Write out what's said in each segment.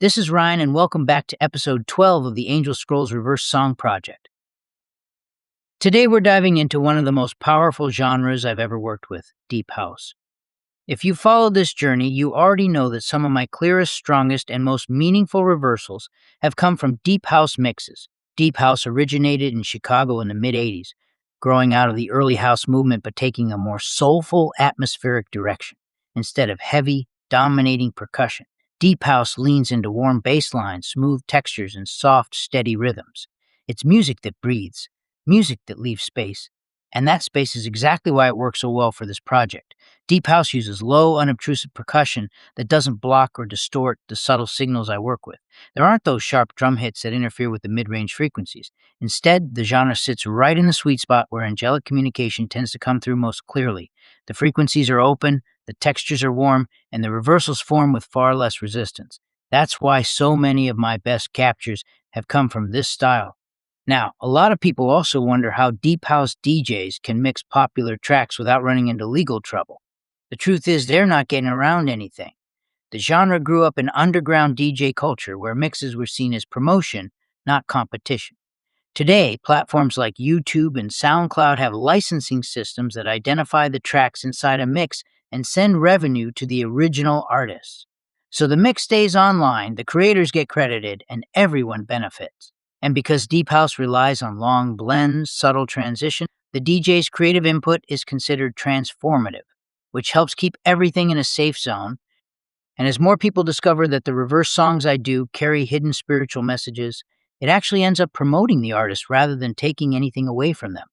This is Ryan, and welcome back to episode 12 of the Angel Scrolls Reverse Song Project. Today we're diving into one of the most powerful genres I've ever worked with, Deep House. If you followed this journey, you already know that some of my clearest, strongest, and most meaningful reversals have come from Deep House mixes. Deep House originated in Chicago in the mid-'80s, growing out of the early house movement but taking a more soulful, atmospheric direction. Instead of heavy, dominating percussion, Deep House leans into warm bass lines, smooth textures, and soft, steady rhythms. It's music that breathes, music that leaves space, and that space is exactly why it works so well for this project. Deep House uses low, unobtrusive percussion that doesn't block or distort the subtle signals I work with. There aren't those sharp drum hits that interfere with the mid-range frequencies. Instead, the genre sits right in the sweet spot where angelic communication tends to come through most clearly. The frequencies are open, the textures are warm, and the reversals form with far less resistance. That's why so many of my best captures have come from this style. Now, a lot of people also wonder how Deep House DJs can mix popular tracks without running into legal trouble. The truth is, they're not getting around anything. The genre grew up in underground DJ culture where mixes were seen as promotion, not competition. Today, platforms like YouTube and SoundCloud have licensing systems that identify the tracks inside a mix and send revenue to the original artists. So the mix stays online, the creators get credited, and everyone benefits. And because Deep House relies on long blends, subtle transition, the DJ's creative input is considered transformative, which helps keep everything in a safe zone. And as more people discover that the reverse songs I do carry hidden spiritual messages, it actually ends up promoting the artist rather than taking anything away from them.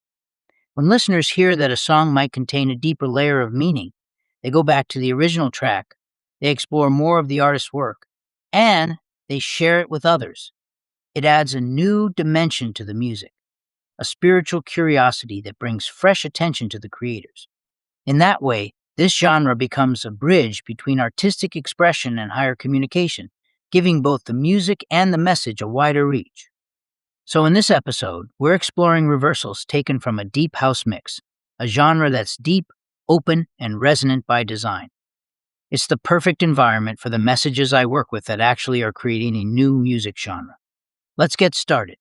When listeners hear that a song might contain a deeper layer of meaning, they go back to the original track, they explore more of the artist's work, and they share it with others. It adds a new dimension to the music, a spiritual curiosity that brings fresh attention to the creators. In that way, this genre becomes a bridge between artistic expression and higher communication, giving both the music and the message a wider reach. So in this episode, we're exploring reversals taken from a Deep House mix, a genre that's deep, open, and resonant by design. It's the perfect environment for the messages I work with that actually are creating a new music genre. Let's get started.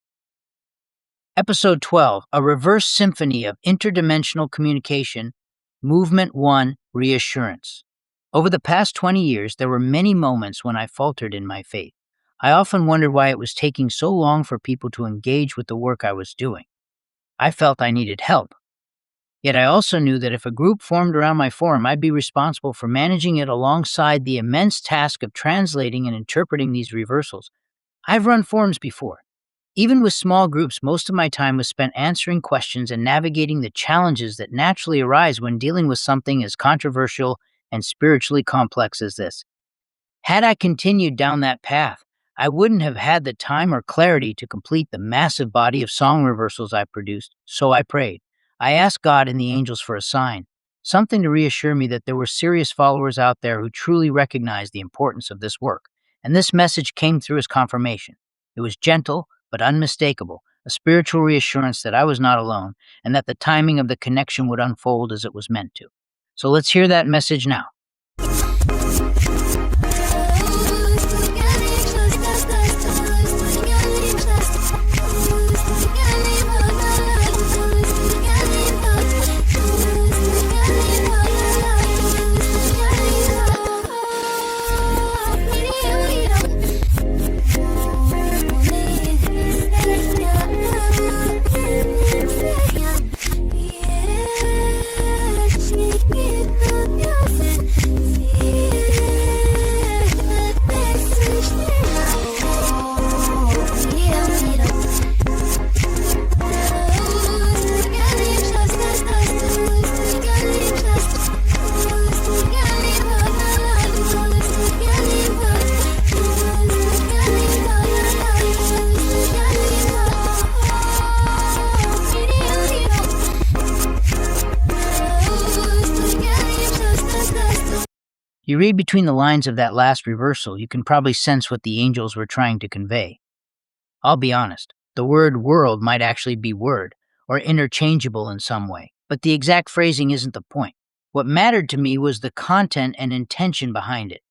Episode 12, a reverse symphony of interdimensional communication, Movement 1, Reassurance. Over the past 20 years, there were many moments when I faltered in my faith. I often wondered why it was taking so long for people to engage with the work I was doing. I felt I needed help. Yet I also knew that if a group formed around my forum, I'd be responsible for managing it alongside the immense task of translating and interpreting these reversals. I've run forums before. Even with small groups, most of my time was spent answering questions and navigating the challenges that naturally arise when dealing with something as controversial and spiritually complex as this. Had I continued down that path, I wouldn't have had the time or clarity to complete the massive body of song reversals I produced, so I prayed. I asked God and the angels for a sign, something to reassure me that there were serious followers out there who truly recognized the importance of this work, and this message came through as confirmation. It was gentle, but unmistakable, a spiritual reassurance that I was not alone, and that the timing of the connection would unfold as it was meant to. So let's hear that message now. You read between the lines of that last reversal, you can probably sense what the angels were trying to convey. I'll be honest, the word world might actually be word, or interchangeable in some way, but the exact phrasing isn't the point. What mattered to me was the content and intention behind it.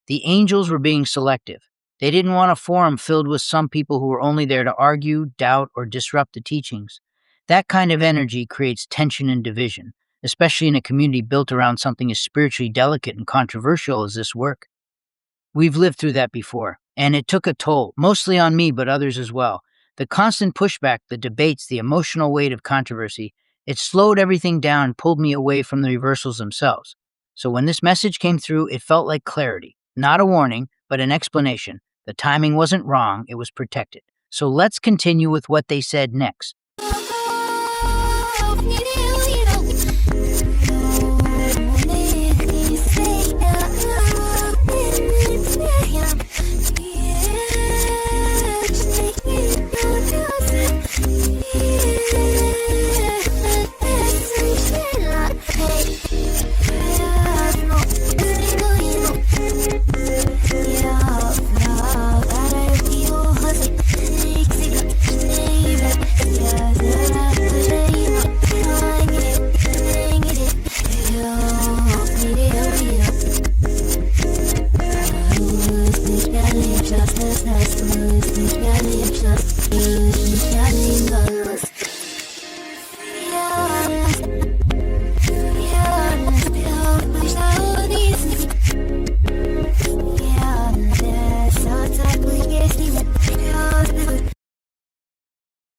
The angels were being selective. They didn't want a forum filled with some people who were only there to argue, doubt, or disrupt the teachings. That kind of energy creates tension and division, especially in a community built around something as spiritually delicate and controversial as this work. We've lived through that before, and it took a toll, mostly on me, but others as well. The constant pushback, the debates, the emotional weight of controversy, it slowed everything down and pulled me away from the reversals themselves. So when this message came through, it felt like clarity, not a warning, but an explanation. The timing wasn't wrong, it was protected. So let's continue with what they said next.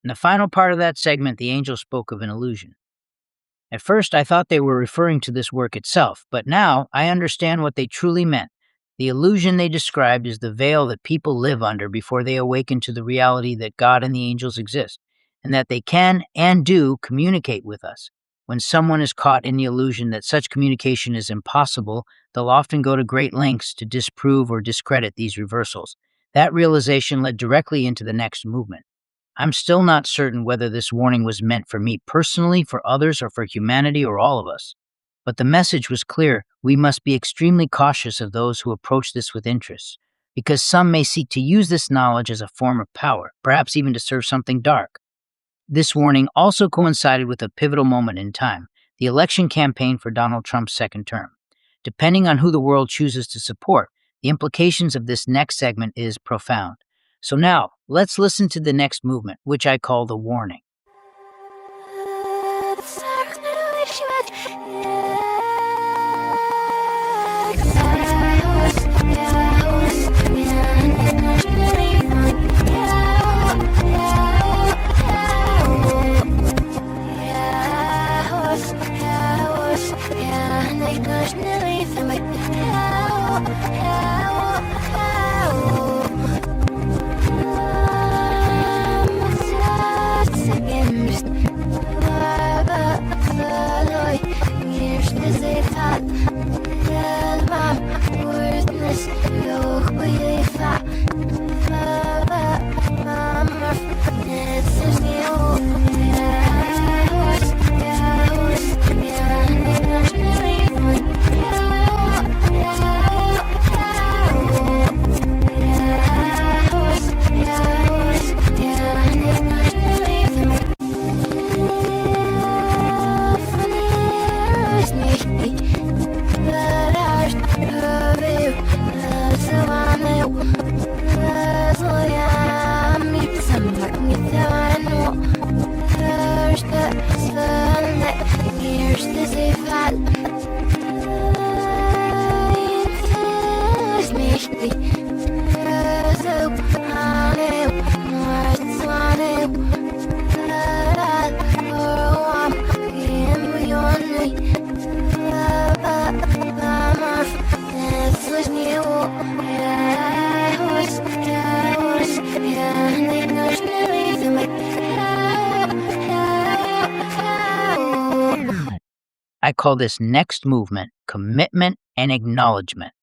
In the final part of that segment, the angel spoke of an illusion. At first, I thought they were referring to this work itself, but now I understand what they truly meant. The illusion they described is the veil that people live under before they awaken to the reality that God and the angels exist, and that they can and do communicate with us. When someone is caught in the illusion that such communication is impossible, they'll often go to great lengths to disprove or discredit these reversals. That realization led directly into the next movement. I'm still not certain whether this warning was meant for me personally, for others, or for humanity or all of us. But the message was clear: we must be extremely cautious of those who approach this with interest, because some may seek to use this knowledge as a form of power, perhaps even to serve something dark. This warning also coincided with a pivotal moment in time, the election campaign for Donald Trump's second term. Depending on who the world chooses to support, the implications of this next segment is profound. So now, let's listen to the next movement, which I call the warning. I call this next movement commitment and acknowledgement.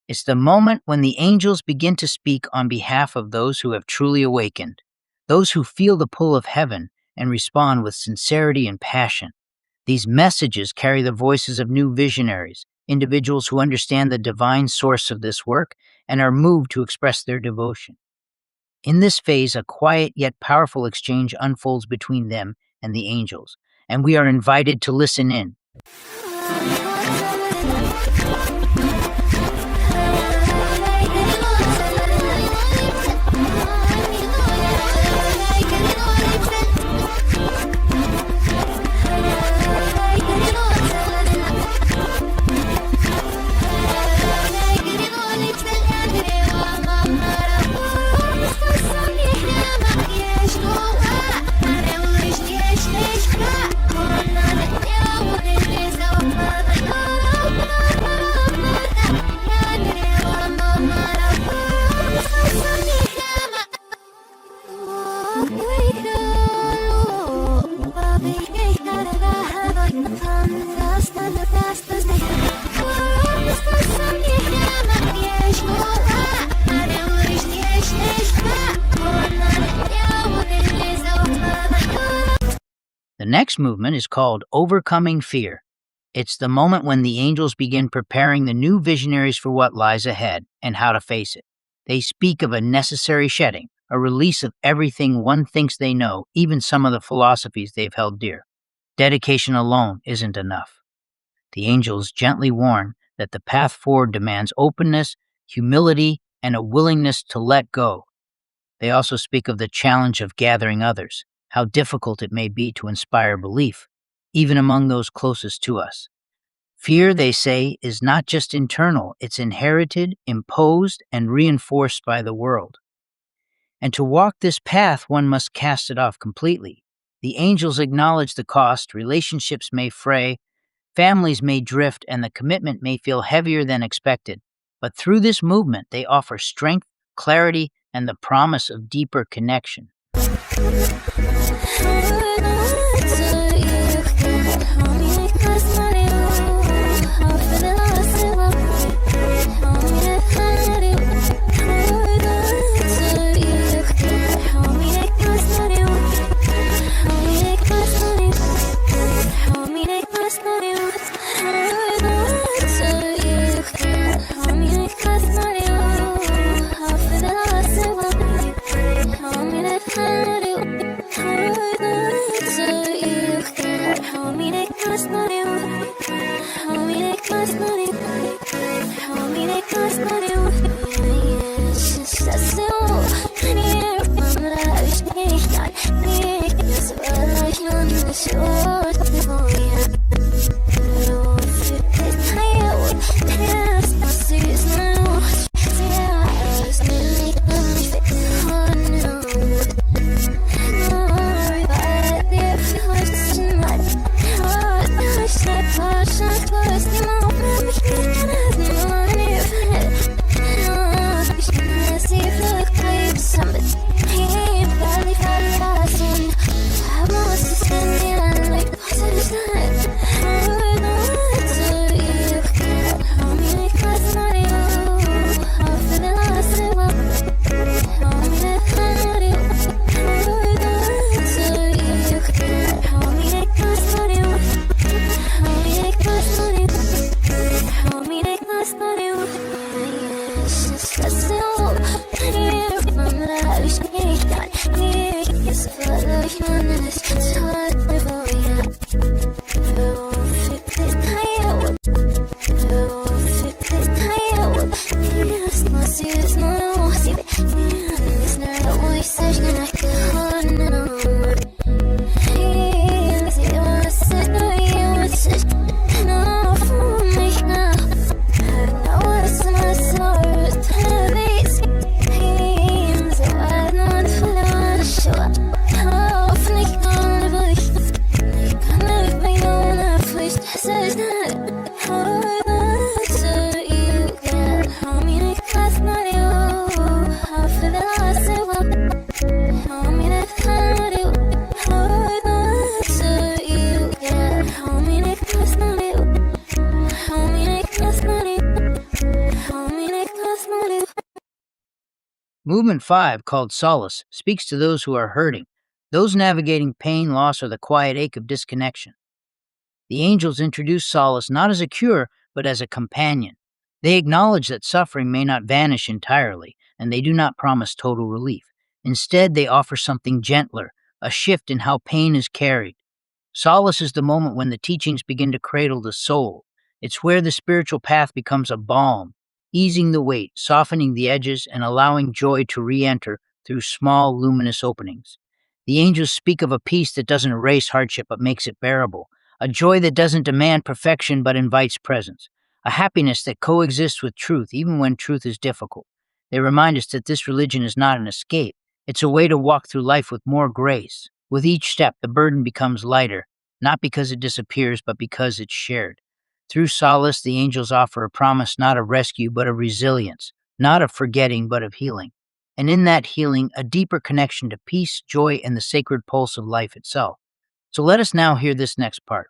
It's the moment when the angels begin to speak on behalf of those who have truly awakened, those who feel the pull of heaven and respond with sincerity and passion. These messages carry the voices of new visionaries, individuals who understand the divine source of this work and are moved to express their devotion. In this phase, a quiet yet powerful exchange unfolds between them and the angels, and we are invited to listen in. next movement is called Overcoming Fear. It's the moment when the angels begin preparing the new visionaries for what lies ahead and how to face it. They speak of a necessary shedding, a release of everything one thinks they know, even some of the philosophies they've held dear. Dedication alone isn't enough. The angels gently warn that the path forward demands openness, humility, and a willingness to let go. They also speak of the challenge of gathering others, how difficult it may be to inspire belief, even among those closest to us. Fear, they say, is not just internal, it's inherited, imposed, and reinforced by the world. And to walk this path, one must cast it off completely. The angels acknowledge the cost, relationships may fray, families may drift, and the commitment may feel heavier than expected. But through this movement, they offer strength, clarity, and the promise of deeper connection. Movement 5, called Solace, speaks to those who are hurting, those navigating pain, loss, or the quiet ache of disconnection. The angels introduce solace not as a cure, but as a companion. They acknowledge that suffering may not vanish entirely, and they do not promise total relief. Instead, they offer something gentler, a shift in how pain is carried. Solace is the moment when the teachings begin to cradle the soul. It's where the spiritual path becomes a balm, easing the weight, softening the edges, and allowing joy to re-enter through small, luminous openings. The angels speak of a peace that doesn't erase hardship but makes it bearable, a joy that doesn't demand perfection but invites presence, a happiness that coexists with truth even when truth is difficult. They remind us that this religion is not an escape. It's a way to walk through life with more grace. With each step, the burden becomes lighter, not because it disappears, but because it's shared. Through solace, the angels offer a promise not of rescue, but of resilience, not of forgetting, but of healing. And in that healing, a deeper connection to peace, joy, and the sacred pulse of life itself. So let us now hear this next part.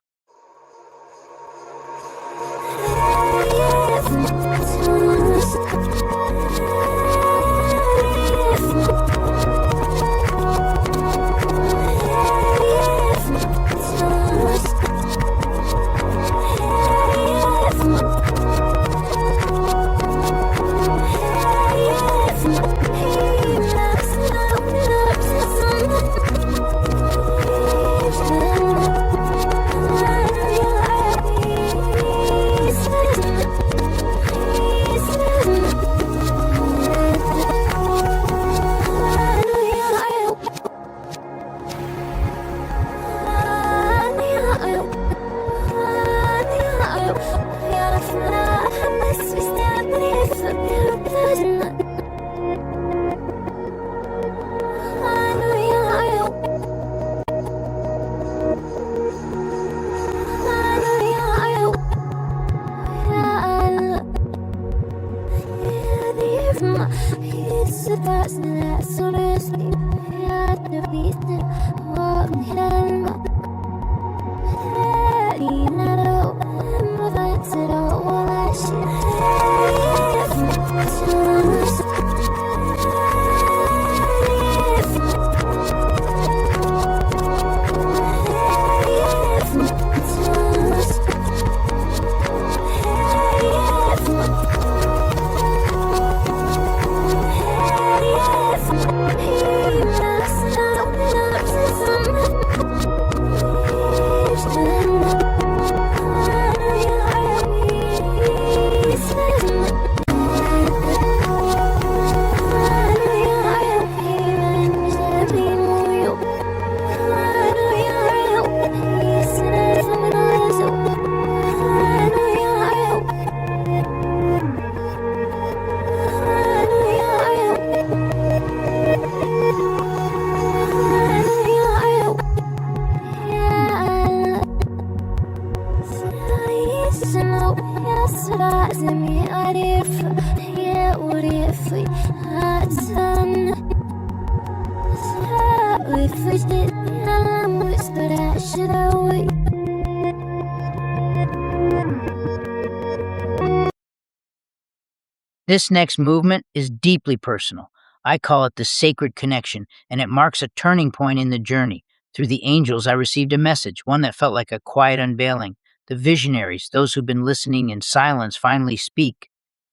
This next movement is deeply personal. I call it the sacred connection, and it marks a turning point in the journey. Through the angels, I received a message, one that felt like a quiet unveiling. The visionaries, those who've been listening in silence, finally speak.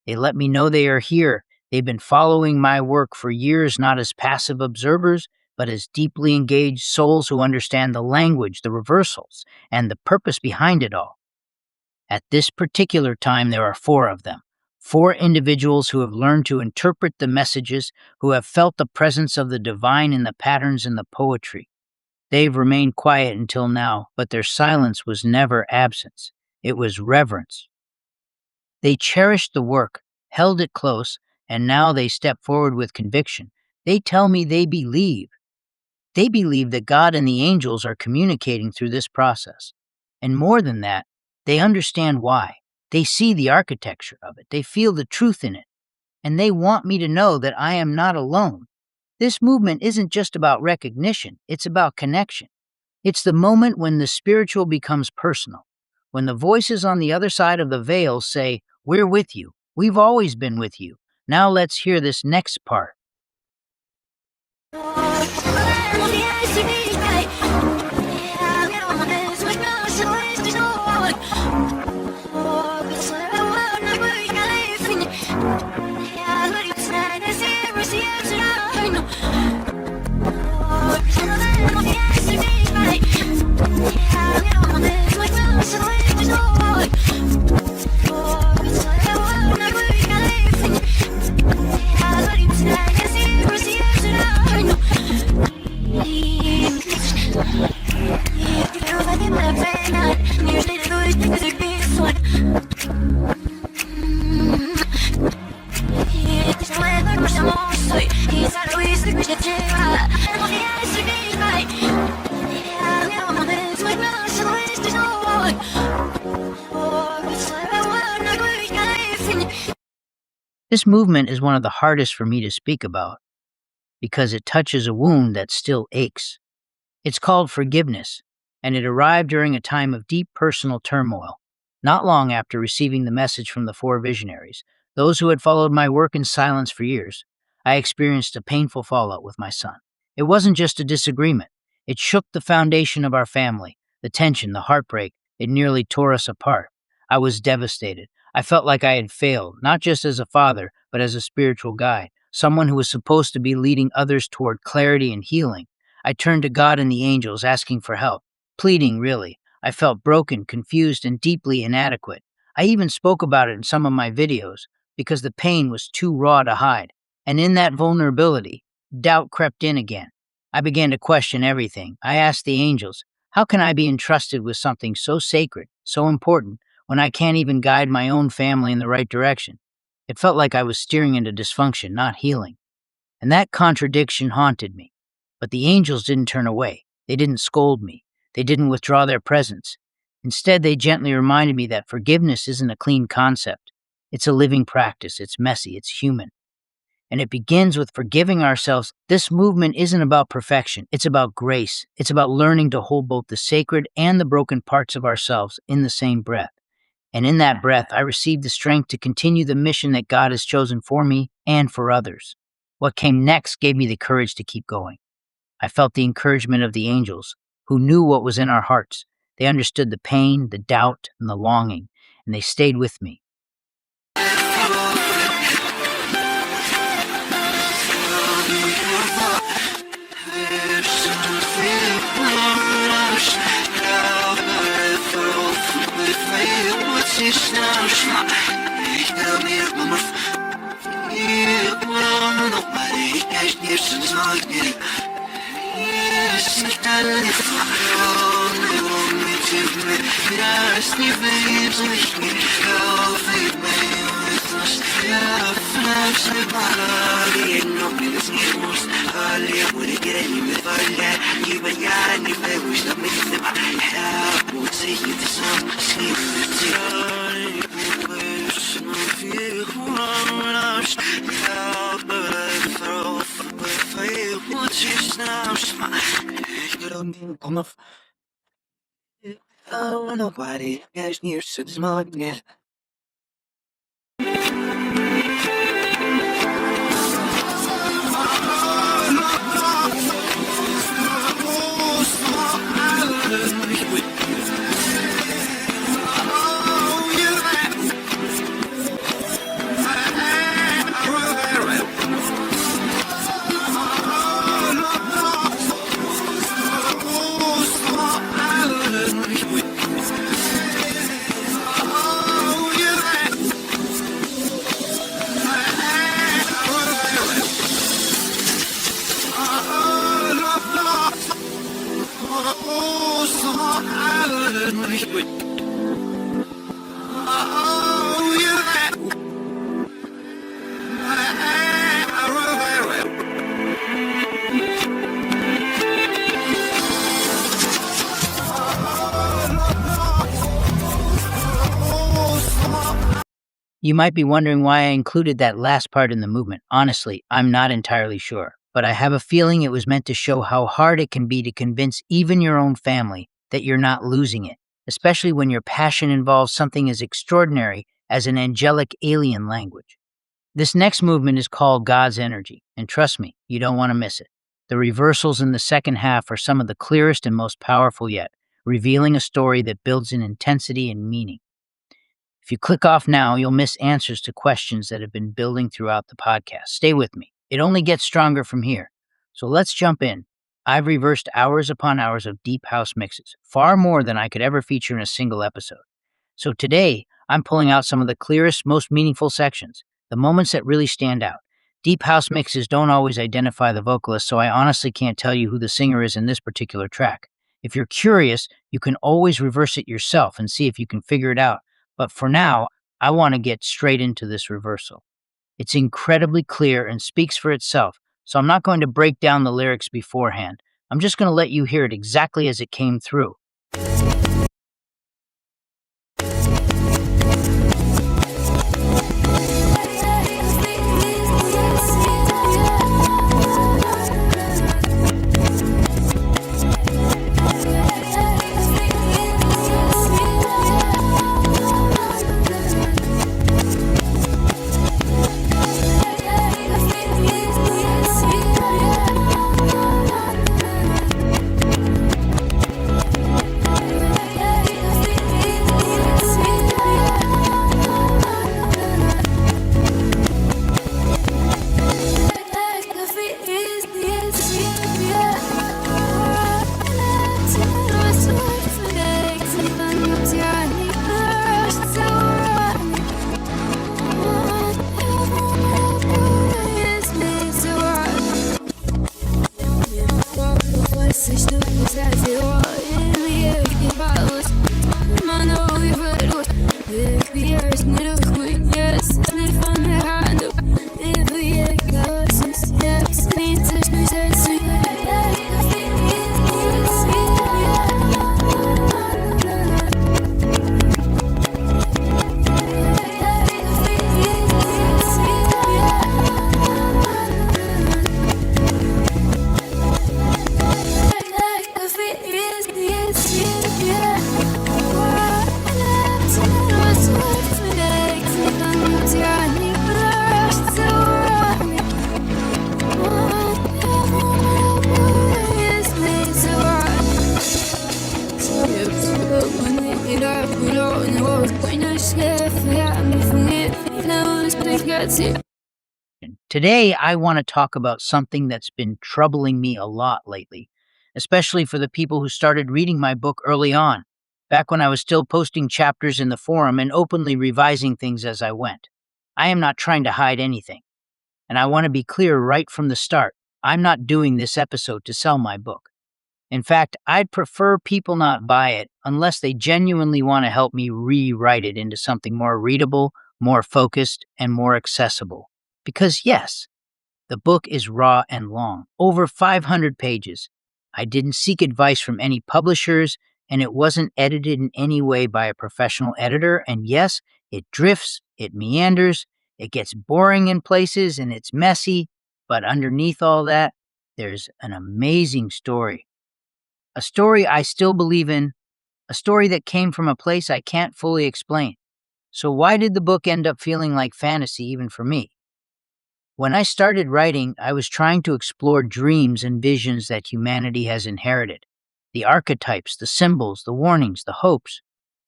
They let me know they are here. They've been following my work for years, not as passive observers, but as deeply engaged souls who understand the language, the reversals, and the purpose behind it all. At this particular time, there are 4 of them. 4 individuals who have learned to interpret the messages, who have felt the presence of the divine in the patterns and the poetry. They've remained quiet until now, but their silence was never absence. It was reverence. They cherished the work, held it close, and now they step forward with conviction. They tell me they believe. They believe that God and the angels are communicating through this process. And more than that, they understand why. They see the architecture of it. They feel the truth in it. And they want me to know that I am not alone. This movement isn't just about recognition. It's about connection. It's the moment when the spiritual becomes personal. When the voices on the other side of the veil say, "We're with you. We've always been with you. Now let's hear this next part." This movement is one of the hardest for me to speak about because it touches a wound that still aches. It's called forgiveness, and it arrived during a time of deep personal turmoil, not long after receiving the message from the 4 visionaries, those who had followed my work in silence for years. I experienced a painful fallout with my son. It wasn't just a disagreement. It shook the foundation of our family, the tension, the heartbreak. It nearly tore us apart. I was devastated. I felt like I had failed, not just as a father, but as a spiritual guide, someone who was supposed to be leading others toward clarity and healing. I turned to God and the angels, asking for help, pleading, really. I felt broken, confused, and deeply inadequate. I even spoke about it in some of my videos because the pain was too raw to hide. And in that vulnerability, doubt crept in again. I began to question everything. I asked the angels, how can I be entrusted with something so sacred, so important, when I can't even guide my own family in the right direction? It felt like I was steering into dysfunction, not healing. And that contradiction haunted me. But the angels didn't turn away. They didn't scold me. They didn't withdraw their presence. Instead, they gently reminded me that forgiveness isn't a clean concept. It's a living practice. It's messy. It's human. and it begins with forgiving ourselves. This movement isn't about perfection, it's about grace. It's about learning to hold both the sacred and the broken parts of ourselves in the same breath. And in that breath, I received the strength to continue the mission that God has chosen for me and for others. What came next gave me the courage to keep going. I felt the encouragement of the angels, who knew what was in our hearts. They understood the pain, the doubt, and the longing, and they stayed with me. You might be wondering why I included that last part in the movement. Honestly, I'm not entirely sure, but I have a feeling it was meant to show how hard it can be to convince even your own family that you're not losing it, especially when your passion involves something as extraordinary as an angelic alien language. This next movement is called God's Energy, and trust me, you don't want to miss it. The reversals in the second half are some of the clearest and most powerful yet, revealing a story that builds in intensity and meaning. If you click off now, you'll miss answers to questions that have been building throughout the podcast. Stay with me. It only gets stronger from here. So let's jump in. I've reversed hours upon hours of deep house mixes, far more than I could ever feature in a single episode. So today, I'm pulling out some of the clearest, most meaningful sections, the moments that really stand out. Deep house mixes don't always identify the vocalist, so I honestly can't tell you who the singer is in this particular track. If you're curious, you can always reverse it yourself and see if you can figure it out. But for now, I want to get straight into this reversal. It's incredibly clear and speaks for itself, so I'm not going to break down the lyrics beforehand. I'm just going to let you hear it exactly as it came through. That's it. Today, I want to talk about something that's been troubling me a lot lately, especially for the people who started reading my book early on, back when I was still posting chapters in the forum and openly revising things as I went. I am not trying to hide anything, and I want to be clear right from the start. I'm not doing this episode to sell my book. In fact, I'd prefer people not buy it unless they genuinely want to help me rewrite it into something more readable, more focused, and more accessible. Because yes, the book is raw and long, over 500 pages. I didn't seek advice from any publishers, and it wasn't edited in any way by a professional editor. And yes, it drifts, it meanders, it gets boring in places, and it's messy. But underneath all that, there's an amazing story. A story I still believe in, a story that came from a place I can't fully explain. So why did the book end up feeling like fantasy even for me? When I started writing, I was trying to explore dreams and visions that humanity has inherited. The archetypes, the symbols, the warnings, the hopes.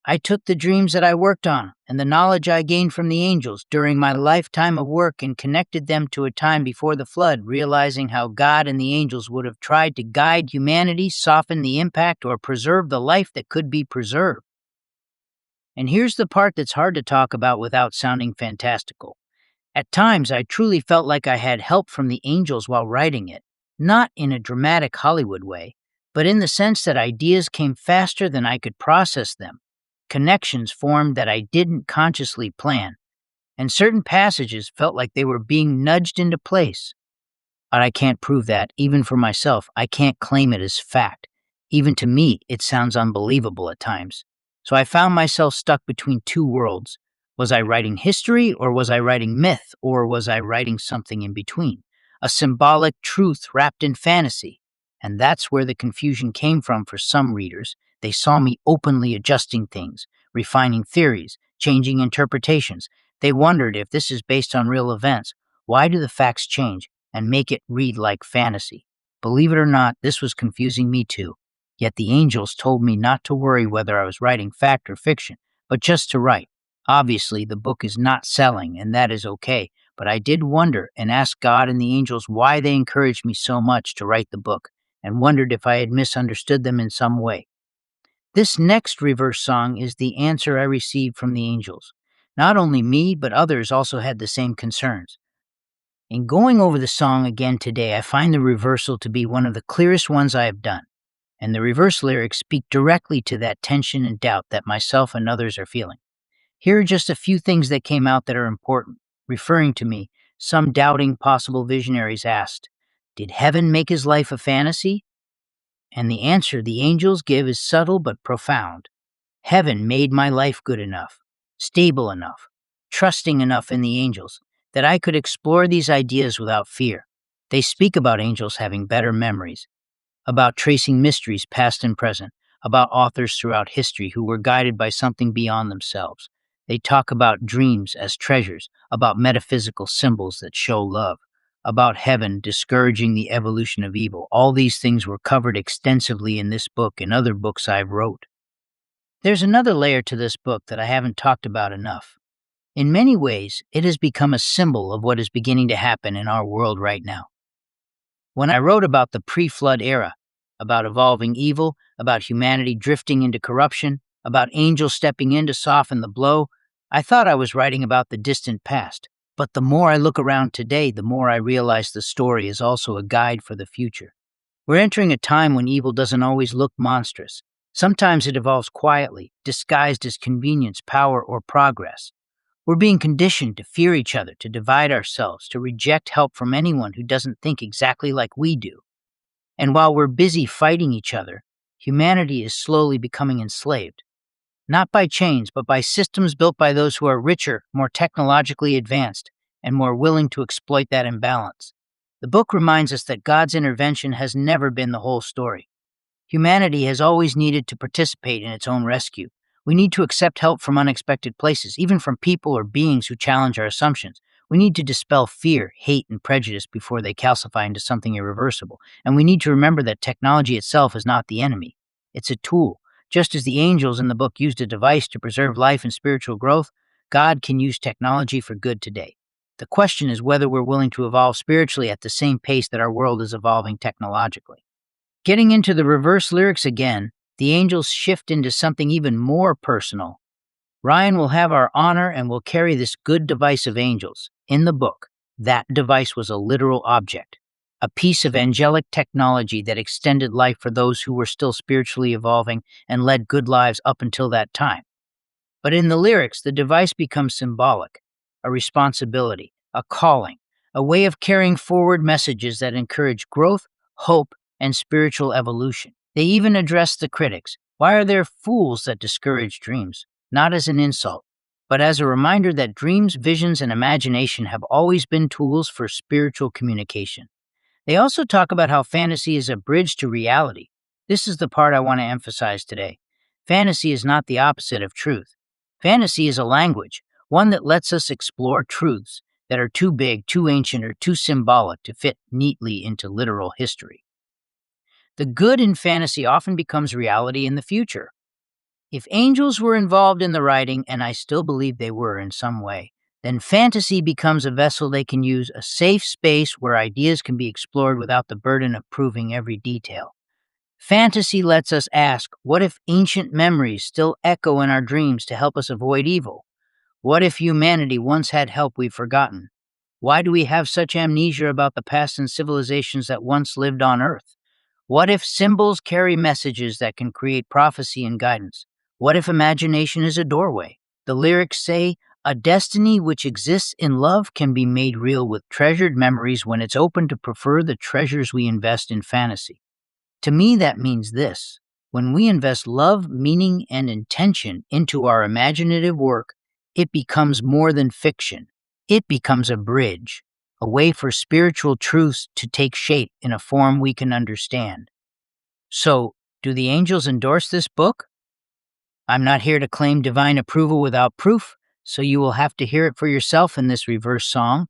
I took the dreams that I worked on and the knowledge I gained from the angels during my lifetime of work and connected them to a time before the flood, realizing how God and the angels would have tried to guide humanity, soften the impact, or preserve the life that could be preserved. And here's the part that's hard to talk about without sounding fantastical. At times, I truly felt like I had help from the angels while writing it, not in a dramatic Hollywood way, but in the sense that ideas came faster than I could process them. Connections formed that I didn't consciously plan, and certain passages felt like they were being nudged into place. But I can't prove that, even for myself. I can't claim it as fact. Even to me, it sounds unbelievable at times. So I found myself stuck between two worlds. Was I writing history, or was I writing myth, or was I writing something in between? A symbolic truth wrapped in fantasy. And that's where the confusion came from for some readers. They saw me openly adjusting things, refining theories, changing interpretations. They wondered if this is based on real events. Why do the facts change and make it read like fantasy? Believe it or not, this was confusing me too. Yet the angels told me not to worry whether I was writing fact or fiction, but just to write. Obviously, the book is not selling, and that is okay, but I did wonder and asked God and the angels why they encouraged me so much to write the book, and wondered if I had misunderstood them in some way. This next reverse song is the answer I received from the angels. Not only me, but others also had the same concerns. In going over the song again today, I find the reversal to be one of the clearest ones I have done, and the reverse lyrics speak directly to that tension and doubt that myself and others are feeling. Here are just a few things that came out that are important. Referring to me, some doubting possible visionaries asked, "Did heaven make his life a fantasy?" And the answer the angels give is subtle but profound. Heaven made my life good enough, stable enough, trusting enough in the angels, that I could explore these ideas without fear. They speak about angels having better memories, about tracing mysteries past and present, about authors throughout history who were guided by something beyond themselves. They talk about dreams as treasures, about metaphysical symbols that show love, about heaven discouraging the evolution of evil. All these things were covered extensively in this book and other books I've wrote. There's another layer to this book that I haven't talked about enough. In many ways, it has become a symbol of what is beginning to happen in our world right now. When I wrote about the pre-flood era, about evolving evil, about humanity drifting into corruption, about angels stepping in to soften the blow, I thought I was writing about the distant past. But the more I look around today, the more I realize the story is also a guide for the future. We're entering a time when evil doesn't always look monstrous. Sometimes it evolves quietly, disguised as convenience, power, or progress. We're being conditioned to fear each other, to divide ourselves, to reject help from anyone who doesn't think exactly like we do. And while we're busy fighting each other, humanity is slowly becoming enslaved. Not by chains, but by systems built by those who are richer, more technologically advanced, and more willing to exploit that imbalance. The book reminds us that God's intervention has never been the whole story. Humanity has always needed to participate in its own rescue. We need to accept help from unexpected places, even from people or beings who challenge our assumptions. We need to dispel fear, hate, and prejudice before they calcify into something irreversible. And we need to remember that technology itself is not the enemy. It's a tool. Just as the angels in the book used a device to preserve life and spiritual growth, God can use technology for good today. The question is whether we're willing to evolve spiritually at the same pace that our world is evolving technologically. Getting into the reverse lyrics again, the angels shift into something even more personal. Ryan will have our honor and will carry this good device of angels. In the book, that device was a literal object, a piece of angelic technology that extended life for those who were still spiritually evolving and led good lives up until that time. But in the lyrics, the device becomes symbolic, a responsibility, a calling, a way of carrying forward messages that encourage growth, hope, and spiritual evolution. They even address the critics. Why are there fools that discourage dreams? Not as an insult, but as a reminder that dreams, visions, and imagination have always been tools for spiritual communication. They also talk about how fantasy is a bridge to reality. This is the part I want to emphasize today. Fantasy is not the opposite of truth. Fantasy is a language, one that lets us explore truths that are too big, too ancient, or too symbolic to fit neatly into literal history. The good in fantasy often becomes reality in the future. If angels were involved in the writing, and I still believe they were in some way, then fantasy becomes a vessel they can use, a safe space where ideas can be explored without the burden of proving every detail. Fantasy lets us ask, what if ancient memories still echo in our dreams to help us avoid evil? What if humanity once had help we've forgotten? Why do we have such amnesia about the past and civilizations that once lived on Earth? What if symbols carry messages that can create prophecy and guidance? What if imagination is a doorway? The lyrics say, a destiny which exists in love can be made real with treasured memories when it's open to prefer the treasures we invest in fantasy. To me, that means this. When we invest love, meaning, and intention into our imaginative work, it becomes more than fiction. It becomes a bridge, a way for spiritual truths to take shape in a form we can understand. So, do the angels endorse this book? I'm not here to claim divine approval without proof, so you will have to hear it for yourself in this reverse song.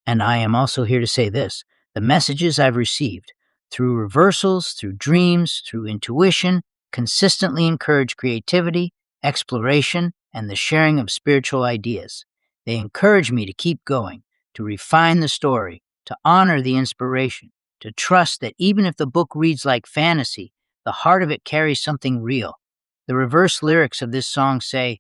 And I am also here to say this. The messages I've received, through reversals, through dreams, through intuition, consistently encourage creativity, exploration, and the sharing of spiritual ideas. They encourage me to keep going, to refine the story, to honor the inspiration, to trust that even if the book reads like fantasy, the heart of it carries something real. The reverse lyrics of this song say,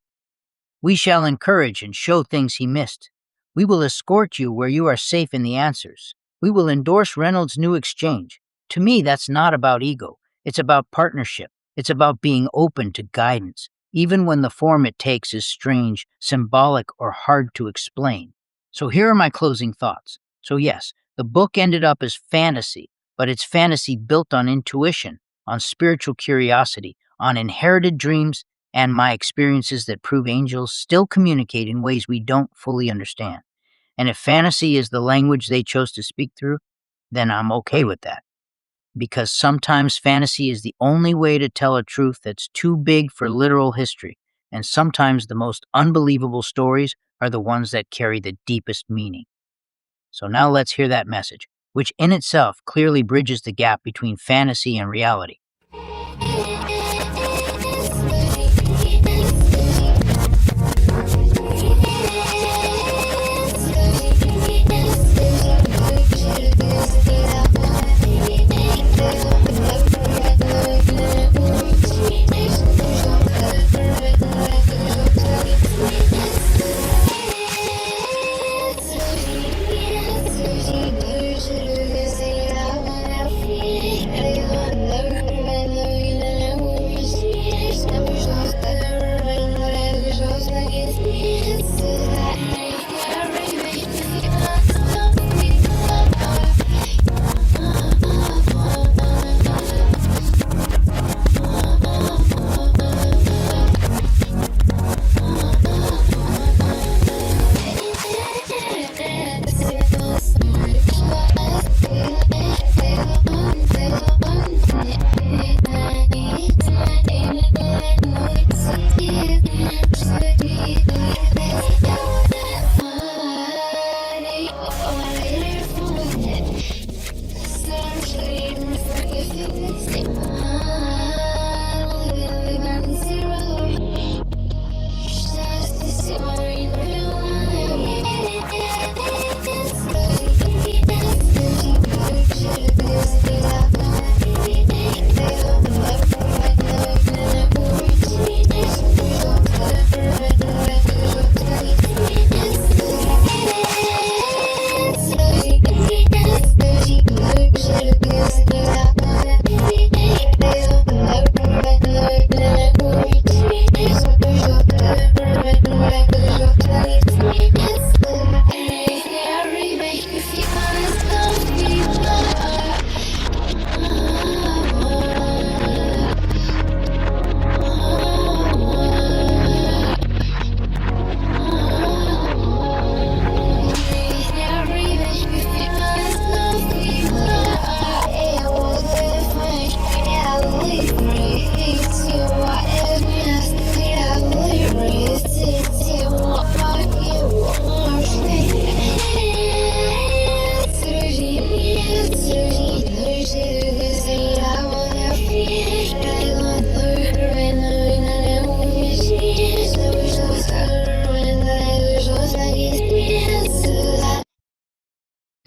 we shall encourage and show things he missed. We will escort you where you are safe in the answers. We will endorse Reynolds' new exchange. To me, that's not about ego. It's about partnership. It's about being open to guidance, even when the form it takes is strange, symbolic, or hard to explain. So here are my closing thoughts. So yes, the book ended up as fantasy, but it's fantasy built on intuition, on spiritual curiosity, on inherited dreams, and my experiences that prove angels still communicate in ways we don't fully understand. And if fantasy is the language they chose to speak through, then I'm okay with that. Because sometimes fantasy is the only way to tell a truth that's too big for literal history, and sometimes the most unbelievable stories are the ones that carry the deepest meaning. So now let's hear that message, which in itself clearly bridges the gap between fantasy and reality.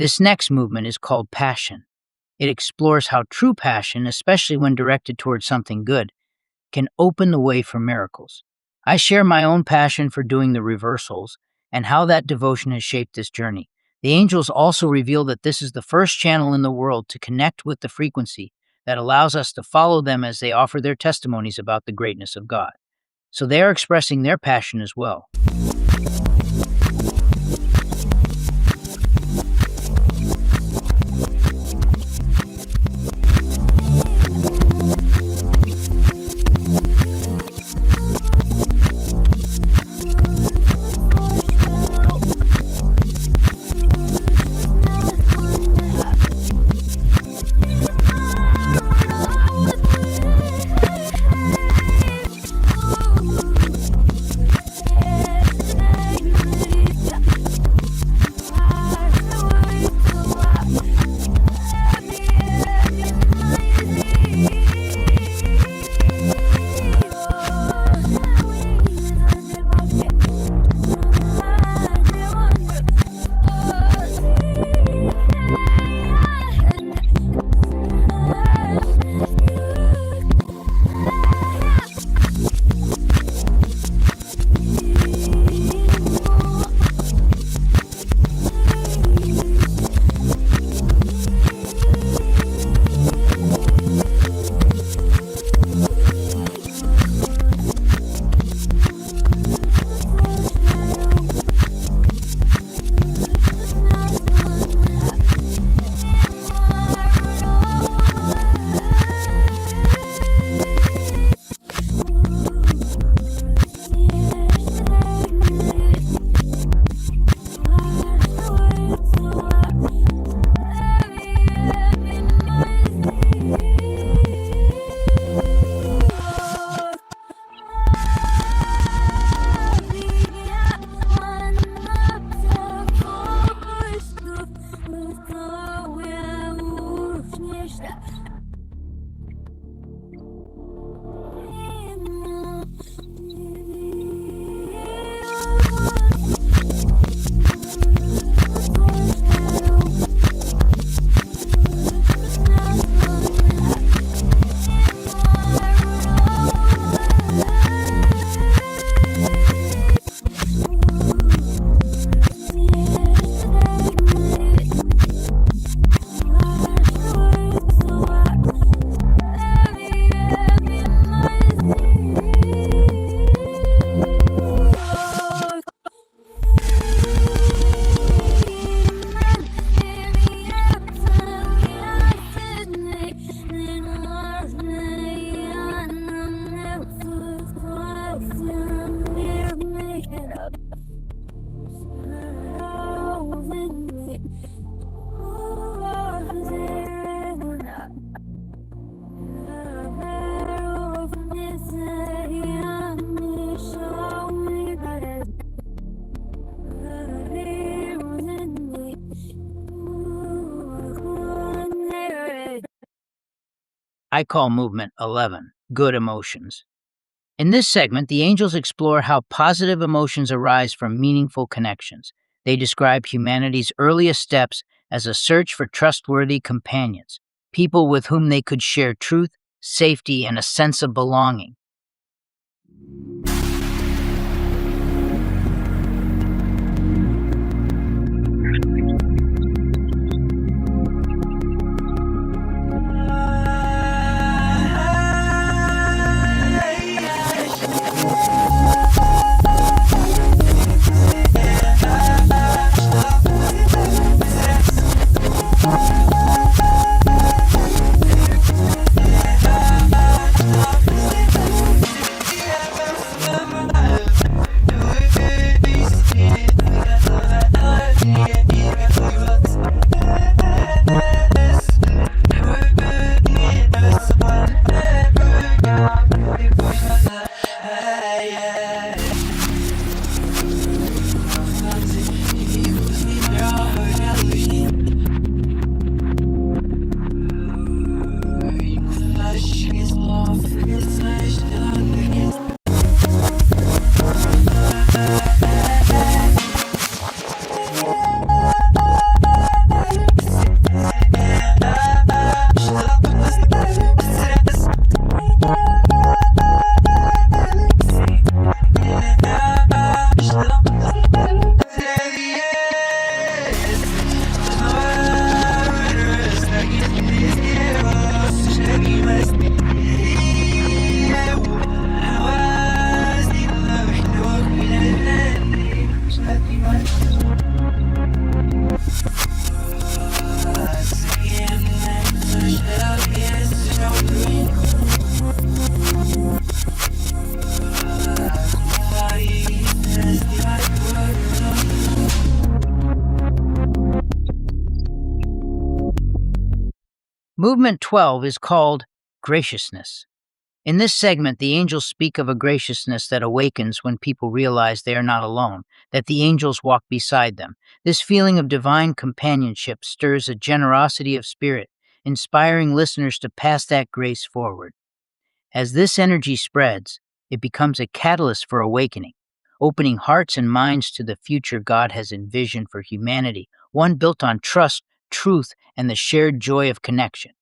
This next movement is called passion. It explores how true passion, especially when directed towards something good, can open the way for miracles. I share my own passion for doing the reversals and how that devotion has shaped this journey. The angels also reveal that this is the first channel in the world to connect with the frequency that allows us to follow them as they offer their testimonies about the greatness of God. So they are expressing their passion as well. I call movement 11, good emotions. In this segment, the angels explore how positive emotions arise from meaningful connections. They describe humanity's earliest steps as a search for trustworthy companions, people with whom they could share truth, safety, and a sense of belonging. Movement 12 is called Graciousness. In this segment, the angels speak of a graciousness that awakens when people realize they are not alone, that the angels walk beside them. This feeling of divine companionship stirs a generosity of spirit, inspiring listeners to pass that grace forward. As this energy spreads, it becomes a catalyst for awakening, opening hearts and minds to the future God has envisioned for humanity, one built on trust, truth, and the shared joy of connection.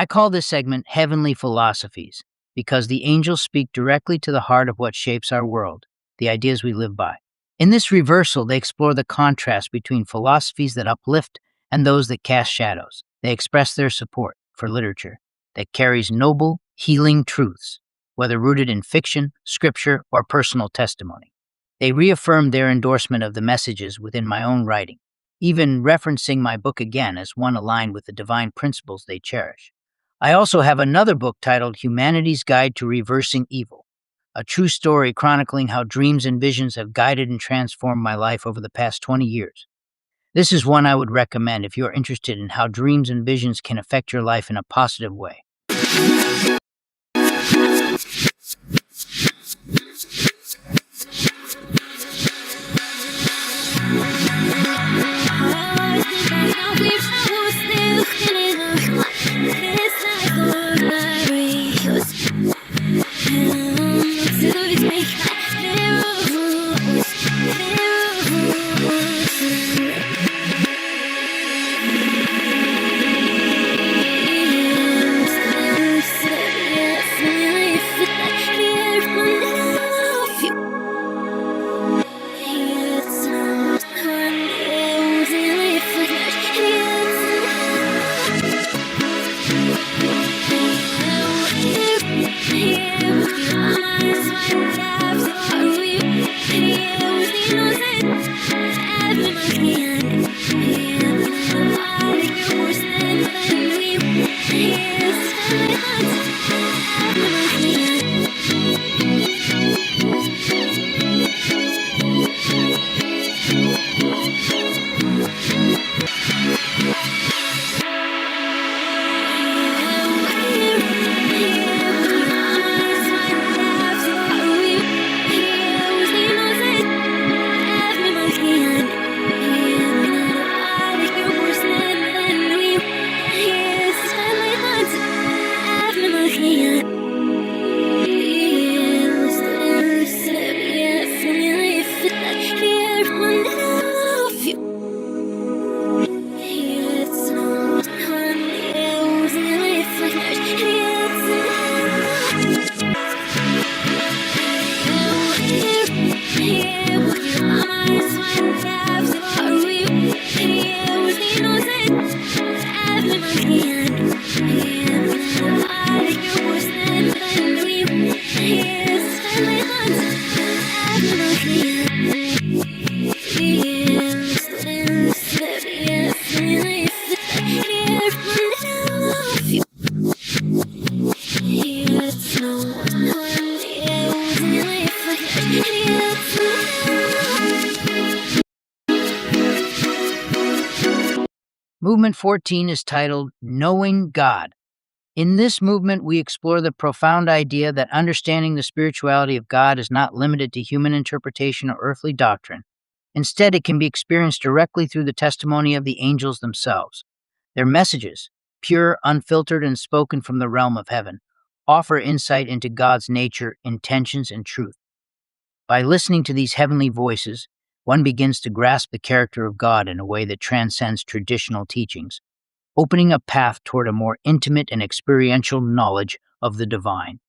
I call this segment Heavenly Philosophies because the angels speak directly to the heart of what shapes our world, the ideas we live by. In this reversal, they explore the contrast between philosophies that uplift and those that cast shadows. They express their support for literature that carries noble, healing truths, whether rooted in fiction, scripture, or personal testimony. They reaffirm their endorsement of the messages within my own writing, even referencing my book again as one aligned with the divine principles they cherish. I also have another book titled Humanity's Guide to Reversing Evil, a true story chronicling how dreams and visions have guided and transformed my life over the past 20 years. This is one I would recommend if you're interested in how dreams and visions can affect your life in a positive way. Movement 14 is titled Knowing God. In this movement, we explore the profound idea that understanding the spirituality of God is not limited to human interpretation or earthly doctrine. Instead, it can be experienced directly through the testimony of the angels themselves. Their messages, pure, unfiltered, and spoken from the realm of heaven, offer insight into God's nature, intentions, and truth. By listening to these heavenly voices, one begins to grasp the character of God in a way that transcends traditional teachings, opening a path toward a more intimate and experiential knowledge of the divine.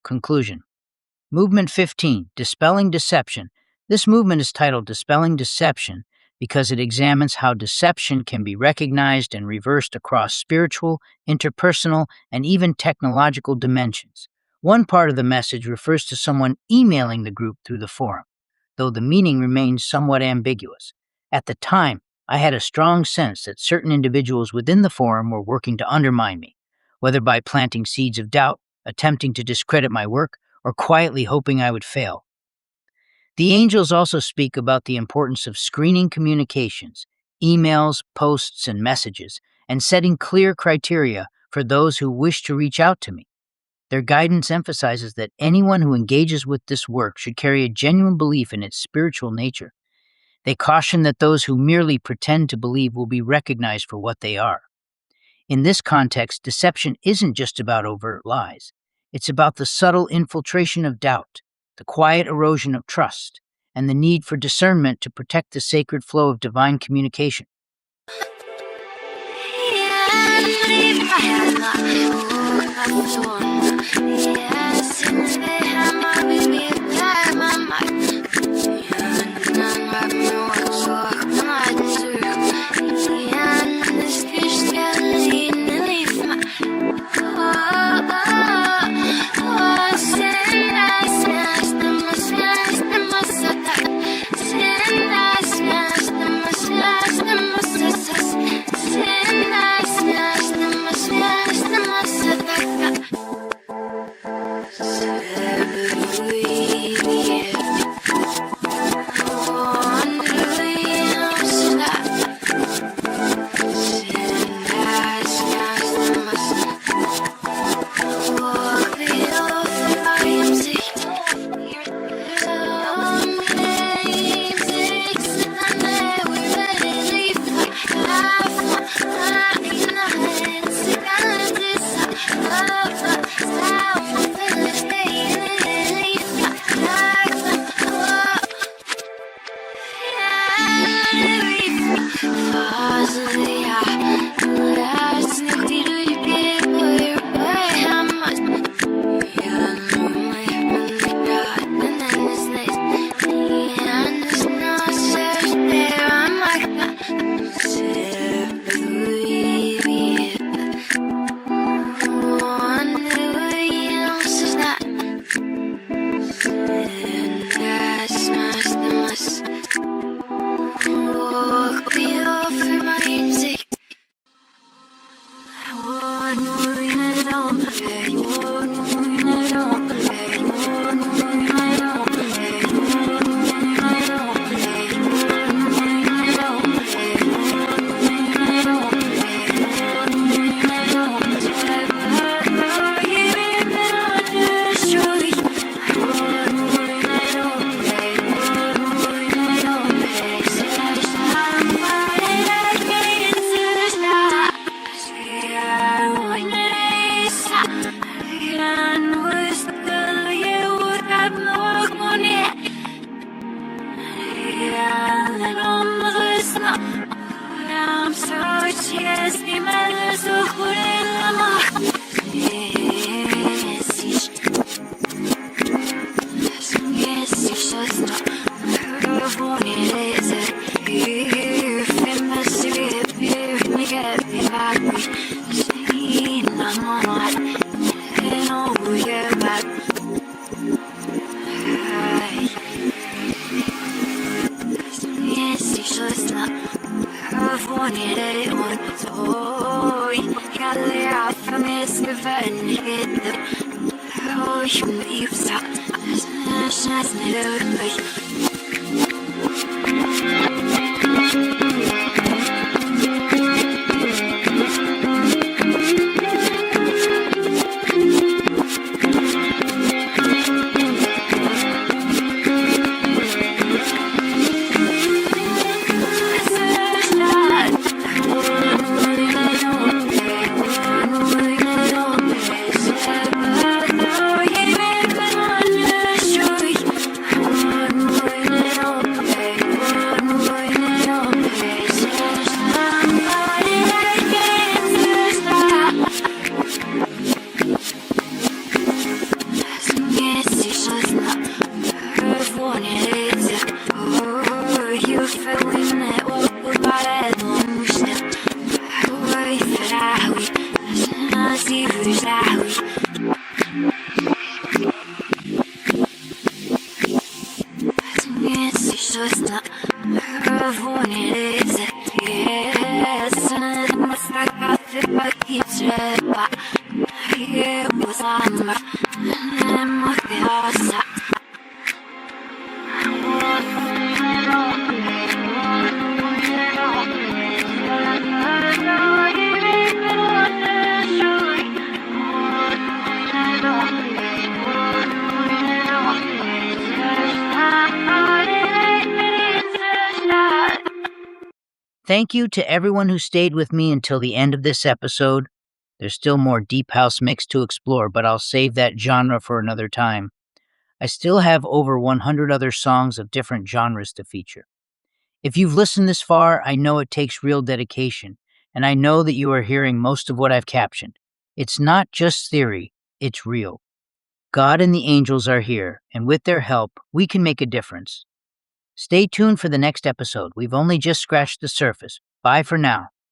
Conclusion. Movement 15, Dispelling Deception. This movement is titled Dispelling Deception because it examines how deception can be recognized and reversed across spiritual, interpersonal, and even technological dimensions. One part of the message refers to someone emailing the group through the forum, though the meaning remains somewhat ambiguous. At the time, I had a strong sense that certain individuals within the forum were working to undermine me, whether by planting seeds of doubt, attempting to discredit my work, or quietly hoping I would fail. The angels also speak about the importance of screening communications, emails, posts, and messages, and setting clear criteria for those who wish to reach out to me. Their guidance emphasizes that anyone who engages with this work should carry a genuine belief in its spiritual nature. They caution that those who merely pretend to believe will be recognized for what they are. In this context, deception isn't just about overt lies. It's about the subtle infiltration of doubt, the quiet erosion of trust, and the need for discernment to protect the sacred flow of divine communication. Thank you to everyone who stayed with me until the end of this episode. There's still more Deep House mix to explore, but I'll save that genre for another time. I still have over 100 other songs of different genres to feature. If you've listened this far, I know it takes real dedication, and I know that you are hearing most of what I've captioned. It's not just theory, it's real. God and the angels are here, and with their help, we can make a difference. Stay tuned for the next episode. We've only just scratched the surface. Bye for now.